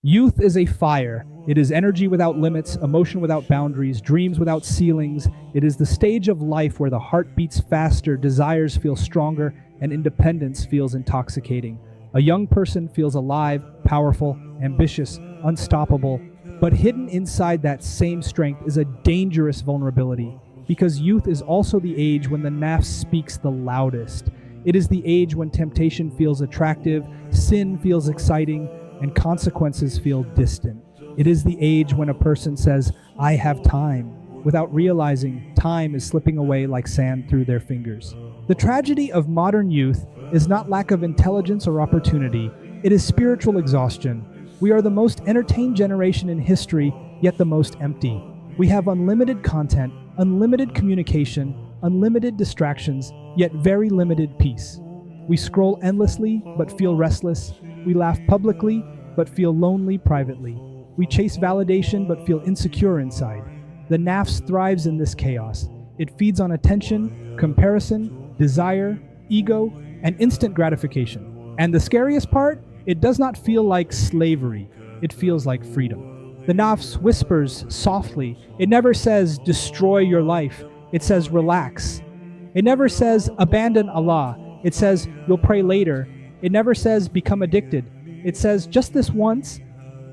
Youth is a fire. It is energy without limits, emotion without boundaries, dreams without ceilings. It is the stage of life where the heart beats faster, desires feel stronger, and independence feels intoxicating. A young person feels alive, powerful, ambitious, unstoppable. But hidden inside that same strength is a dangerous vulnerability, because youth is also the age when the Nafs speaks the loudest. It is the age when temptation feels attractive, sin feels exciting, and consequences feel distant. It is the age when a person says, "I have time," without realizing time is slipping away like sand through their fingers. The tragedy of modern youth is not lack of intelligence or opportunity, it is spiritual exhaustion. We are the most entertained generation in history, yet the most empty. We have unlimited content, unlimited communication, unlimited distractions, yet very limited peace. We scroll endlessly, but feel restless. We laugh publicly, but feel lonely privately. We chase validation, but feel insecure inside. The Nafs thrives in this chaos. It feeds on attention, comparison, desire, ego, and instant gratification. And the scariest part? It does not feel like slavery. It feels like freedom. The Nafs whispers softly. It never says, "Destroy your life." It says, "Relax." It never says, "Abandon Allah." It says, "You'll pray later." It never says, "Become addicted." It says, "Just this once."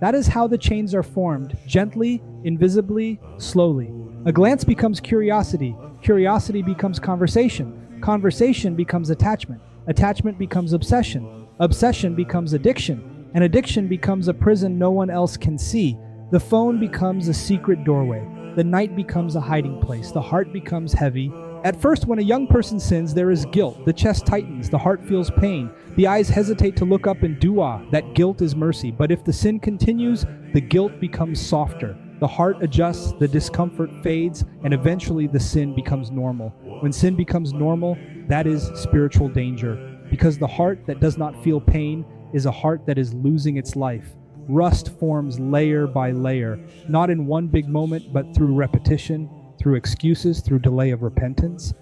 That is how the chains are formed, gently, invisibly, slowly. A glance becomes curiosity. Curiosity becomes conversation. Conversation becomes attachment. Attachment becomes obsession. Obsession becomes addiction. And addiction becomes a prison no one else can see. The phone becomes a secret doorway. The night becomes a hiding place. The heart becomes heavy. At first, when a young person sins, there is guilt. The chest tightens. The heart feels pain. The eyes hesitate to look up in dua. That guilt is mercy. But if the sin continues, the guilt becomes softer. The heart adjusts, the discomfort fades, and eventually the sin becomes normal. When sin becomes normal, that is spiritual danger. Because the heart that does not feel pain is a heart that is losing its life. Rust forms layer by layer, not in one big moment, but through repetition, through excuses, through delay of repentance.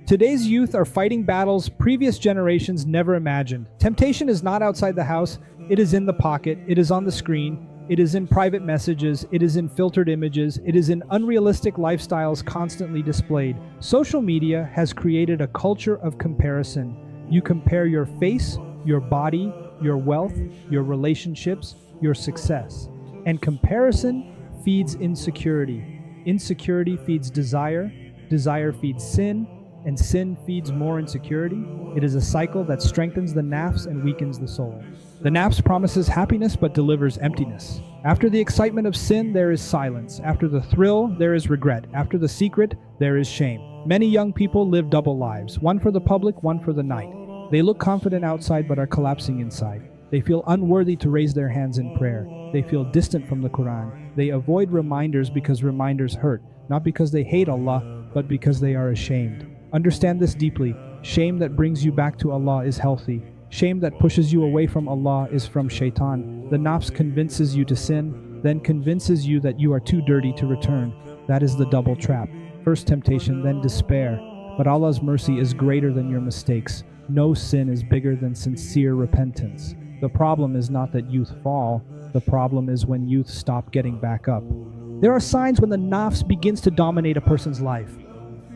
Today's youth are fighting battles previous generations never imagined. Temptation is not outside the house, it is in the pocket, it is on the screen, it is in private messages, it is in filtered images, it is in unrealistic lifestyles constantly displayed. Social media has created a culture of comparison. You compare your face, your body, your wealth, your relationships, your success. And comparison feeds insecurity. Insecurity feeds desire, desire feeds sin, and sin feeds more insecurity. It is a cycle that strengthens the Nafs and weakens the soul. The Nafs promises happiness but delivers emptiness. After the excitement of sin, there is silence. After the thrill, there is regret. After the secret, there is shame. Many young people live double lives, one for the public, one for the night. They look confident outside but are collapsing inside. They feel unworthy to raise their hands in prayer. They feel distant from the Quran. They avoid reminders because reminders hurt, not because they hate Allah, but because they are ashamed. Understand this deeply. Shame that brings you back to Allah is healthy. Shame that pushes you away from Allah is from Shaytan. The Nafs convinces you to sin, then convinces you that you are too dirty to return. That is the double trap. First temptation, then despair. But Allah's mercy is greater than your mistakes. No sin is bigger than sincere repentance. The problem is not that youth fall. The problem is when youth stop getting back up. There are signs when the Nafs begins to dominate a person's life.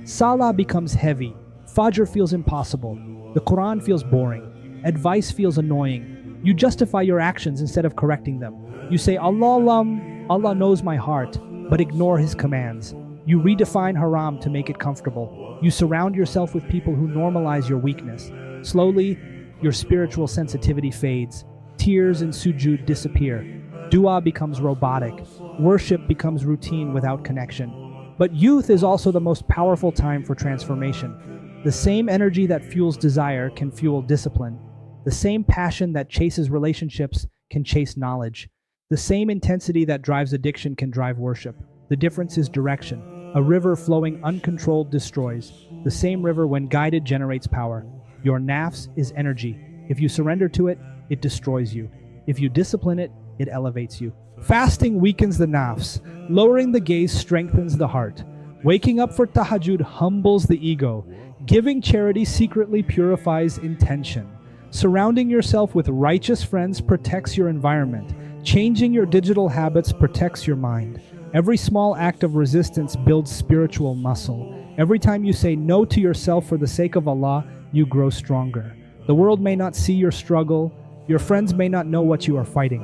Salah becomes heavy. Fajr feels impossible. The Quran feels boring. Advice feels annoying. You justify your actions instead of correcting them. You say, Allah knows my heart, but ignore His commands. You redefine haram to make it comfortable. You surround yourself with people who normalize your weakness. Slowly, your spiritual sensitivity fades. Tears and sujud disappear. Dua becomes robotic. Worship becomes routine without connection. But youth is also the most powerful time for transformation. The same energy that fuels desire can fuel discipline. The same passion that chases relationships can chase knowledge. The same intensity that drives addiction can drive worship. The difference is direction. A river flowing uncontrolled destroys. The same river, when guided, generates power. Your Nafs is energy. If you surrender to it, it destroys you. If you discipline it, it elevates you. Fasting weakens the Nafs. Lowering the gaze strengthens the heart. Waking up for tahajjud humbles the ego. Giving charity secretly purifies intention. Surrounding yourself with righteous friends protects your environment. Changing your digital habits protects your mind. Every small act of resistance builds spiritual muscle. Every time you say no to yourself for the sake of Allah, you grow stronger. The world may not see your struggle, your friends may not know what you are fighting,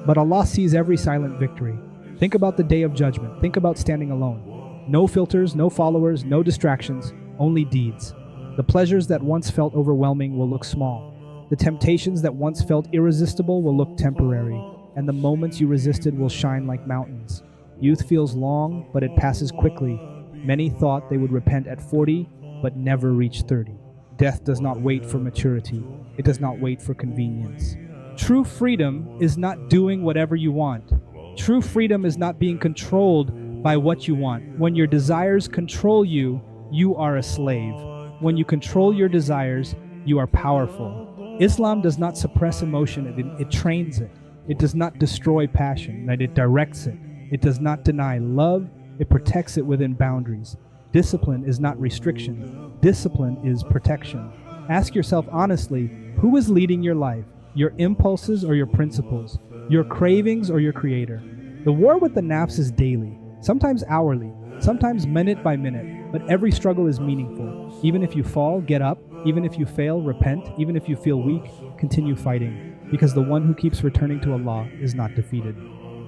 but Allah sees every silent victory. Think about the day of judgment. Think about standing alone. No filters, no followers, no distractions, only deeds. The pleasures that once felt overwhelming will look small. The temptations that once felt irresistible will look temporary, and the moments you resisted will shine like mountains. Youth feels long, but it passes quickly. Many thought they would repent at 40, but never reach 30. Death does not wait for maturity. It does not wait for convenience. True freedom is not doing whatever you want. True freedom is not being controlled by what you want. When your desires control you, you are a slave. When you control your desires, you are powerful. Islam does not suppress emotion, it trains it. It does not destroy passion, it directs it. It does not deny love, it protects it within boundaries. Discipline is not restriction. Discipline is protection. Ask yourself honestly, who is leading your life? Your impulses or your principles? Your cravings or your creator? The war with the Nafs is daily, sometimes hourly, sometimes minute by minute, but every struggle is meaningful. Even if you fall, get up. Even if you fail, repent. Even if you feel weak, continue fighting, because the one who keeps returning to Allah is not defeated.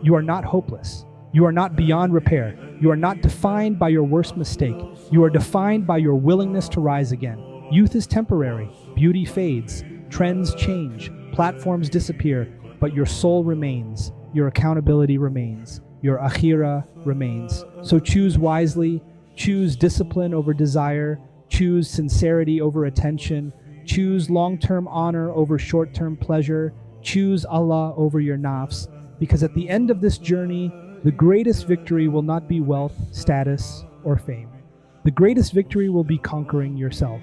You are not hopeless. You are not beyond repair. You are not defined by your worst mistake. You are defined by your willingness to rise again. Youth is temporary. Beauty fades. Trends change. Platforms disappear. But your soul remains. Your accountability remains. Your akhirah remains. So choose wisely. Choose discipline over desire. Choose sincerity over attention. Choose long-term honor over short-term pleasure. Choose Allah over your nafs. Because at the end of this journey, the greatest victory will not be wealth, status, or fame. The greatest victory will be conquering yourself.